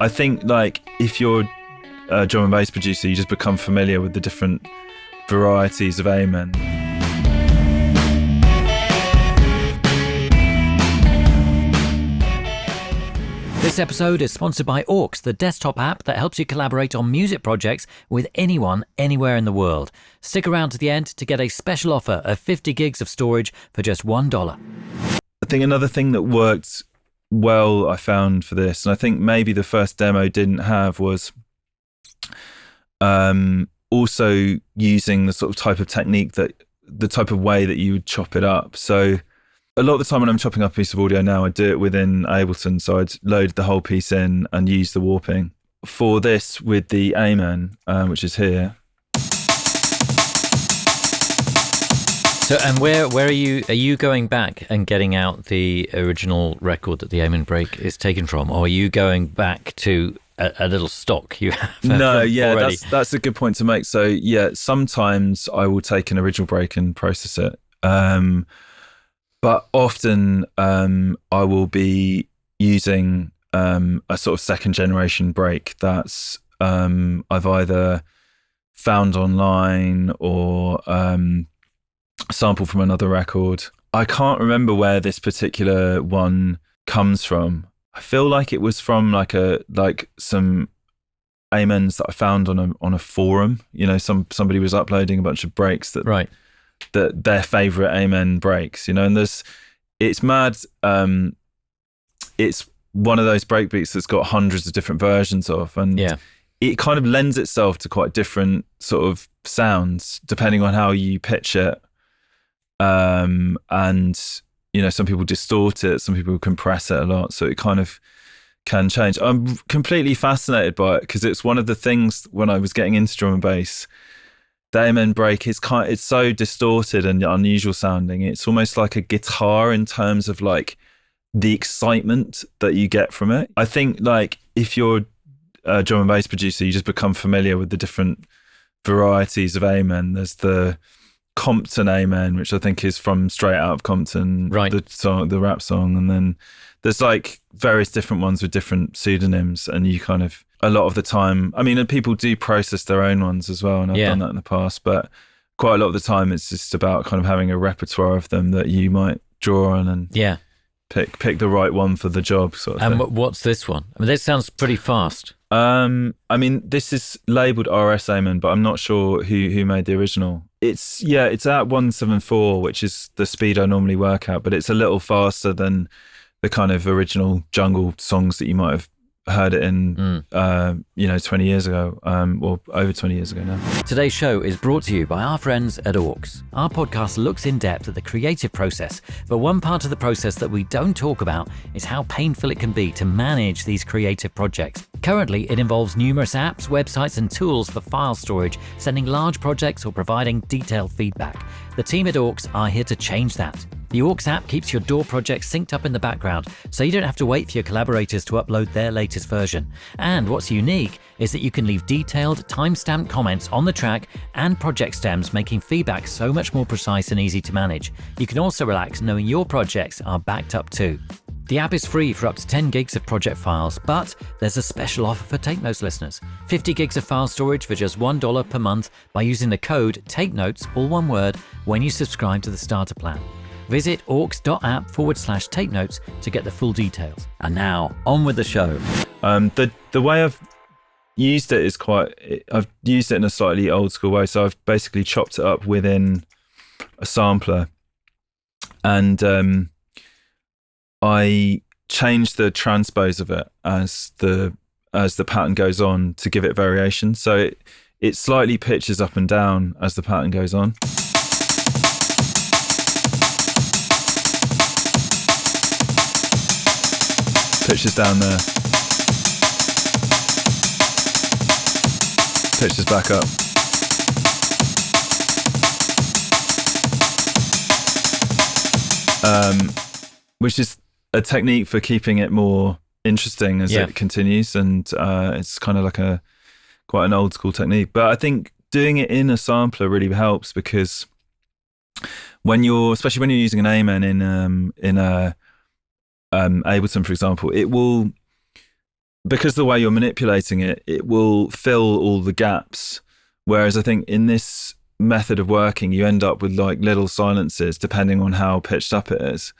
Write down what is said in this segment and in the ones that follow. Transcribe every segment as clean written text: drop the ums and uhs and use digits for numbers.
I think like if you're a drum and bass producer, you just become familiar with the different varieties of Amen. This episode is sponsored by Aux, the desktop app that helps you collaborate on music projects with anyone, anywhere in the world. Stick around to the end to get a special offer of 50 gigs of storage for just $1. I think another thing that worked well, I found for this, and I think maybe the first demo didn't have, was also using the sort of type of technique the type of way that you would chop it up. So a lot of the time when I'm chopping up a piece of audio now, I do it within Ableton. So I'd load the whole piece in and use the warping. For this, with the Amen, which is here. So, and where are you? Are you going back and getting out the original record that the Amen break is taken from, or are you going back to a little stock you have? No, yeah, already? that's a good point to make. So yeah, sometimes I will take an original break and process it, but often I will be using a sort of second generation break that's I've either found online or sample from another record. I can't remember where this particular one comes from. I feel like it was from like some amens that I found on a forum. You know, somebody was uploading a bunch of breaks that their favorite amen breaks. You know, and it's mad. It's one of those breakbeats that's got hundreds of different versions of, and it kind of lends itself to quite different sort of sounds depending on how you pitch it. And you know, some people distort it, some people compress it a lot, so it kind of can change. I'm completely fascinated by it because it's one of the things when I was getting into drum and bass, the Amen break is it's so distorted and unusual sounding. It's almost like a guitar in terms of like the excitement that you get from it. I think like if you're a drum and bass producer, you just become familiar with the different varieties of Amen. There's the Compton Amen, which I think is from Straight Out of Compton, the rap song, and then there's like various different ones with different pseudonyms, and you kind of, a lot of the time, I mean, people do process their own ones as well, and I've done that in the past, but quite a lot of the time it's just about kind of having a repertoire of them that you might draw on and pick the right one for the job sort of thing. And what's this one? I mean, this sounds pretty fast. I mean, this is labelled RS Amen, but I'm not sure who made the original. It's at 174, which is the speed I normally work at, but it's a little faster than the kind of original jungle songs that you might have heard it in, 20 years ago, or over 20 years ago now. Today's show is brought to you by our friends at Aux. Our podcast looks in depth at the creative process, but one part of the process that we don't talk about is how painful it can be to manage these creative projects. Currently, it involves numerous apps, websites, and tools for file storage, sending large projects or providing detailed feedback. The team at Aux are here to change that. The Aux app keeps your DAW project synced up in the background, so you don't have to wait for your collaborators to upload their latest version. And what's unique is that you can leave detailed, time-stamped comments on the track and project stems, making feedback so much more precise and easy to manage. You can also relax knowing your projects are backed up too. The app is free for up to 10 gigs of project files, but there's a special offer for Tape Notes listeners. 50 gigs of file storage for just $1 per month by using the code TAPENOTES, all one word, when you subscribe to the starter plan. Visit aux.app/tape notes to get the full details. And now, on with the show. The way I've used it is I've used it in a slightly old school way. So I've basically chopped it up within a sampler, and I changed the transpose of it as the pattern goes on to give it variation. So it slightly pitches up and down as the pattern goes on. Pitches down there, pitches back up. Which is a technique for keeping it more interesting as it continues, and it's kind of like quite an old school technique. But I think doing it in a sampler really helps, because especially when you're using an Amen in a Ableton, for example, it will because the way you're manipulating it, it will fill all the gaps. Whereas I think in this method of working, you end up with like little silences depending on how pitched up it is,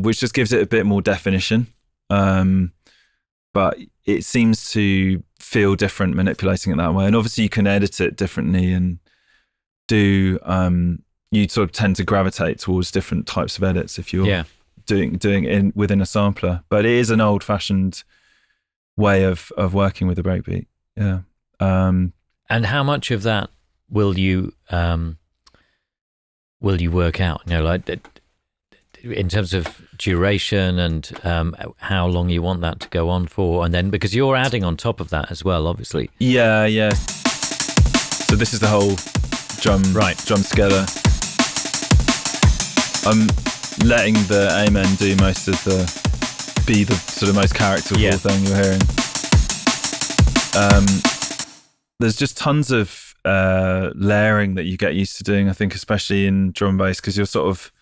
which just gives it a bit more definition. But it seems to feel different manipulating it that way. And obviously you can edit it differently and do, you sort of tend to gravitate towards different types of edits if you're doing it within a sampler. But it is an old fashioned way of working with a breakbeat. Yeah. And how much of that will you work out? You know, like in terms of duration and how long you want that to go on for, and then because you're adding on top of that as well, obviously. Yeah. So this is the whole drum together. I'm letting the Amen do most of be the sort of most characterful thing you're hearing. There's just tons of layering that you get used to doing, I think, especially in drum and bass, because you're sort of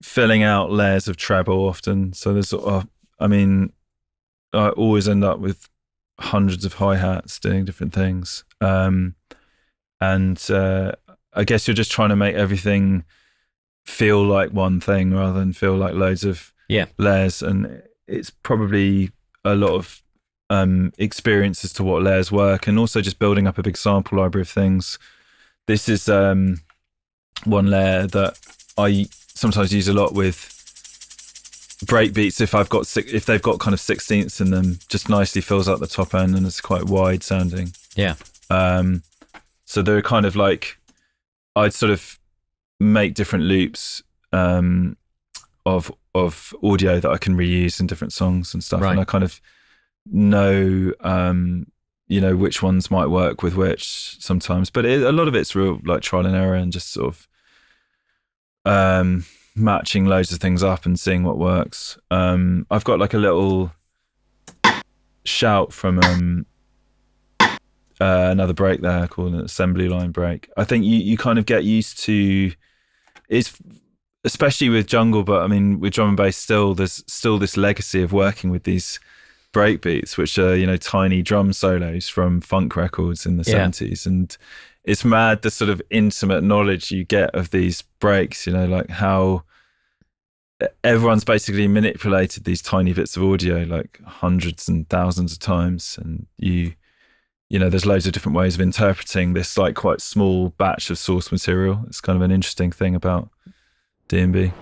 filling out layers of treble often. So there's I always end up with hundreds of hi-hats doing different things. And I guess you're just trying to make everything feel like one thing rather than feel like loads of layers. And it's probably a lot of experience as to what layers work, and also just building up a big sample library of things. This is one layer that I sometimes use a lot with breakbeats. If they've got kind of 16ths in them, just nicely fills out the top end and it's quite wide sounding. So they're kind of like, I'd sort of make different loops of audio that I can reuse in different songs and stuff. And I kind of know which ones might work with which sometimes, but a lot of it's real like trial and error and just sort of matching loads of things up and seeing what works. I've got like a little shout from another break there called an assembly line break. I think you kind of get used to, it's especially with jungle, but I mean with drum and bass there's still this legacy of working with these breakbeats, which are tiny drum solos from funk records in the 70s, and it's mad the sort of intimate knowledge you get of these breaks, like how everyone's basically manipulated these tiny bits of audio like hundreds and thousands of times, and there's loads of different ways of interpreting this like quite small batch of source material. It's kind of an interesting thing about D&B.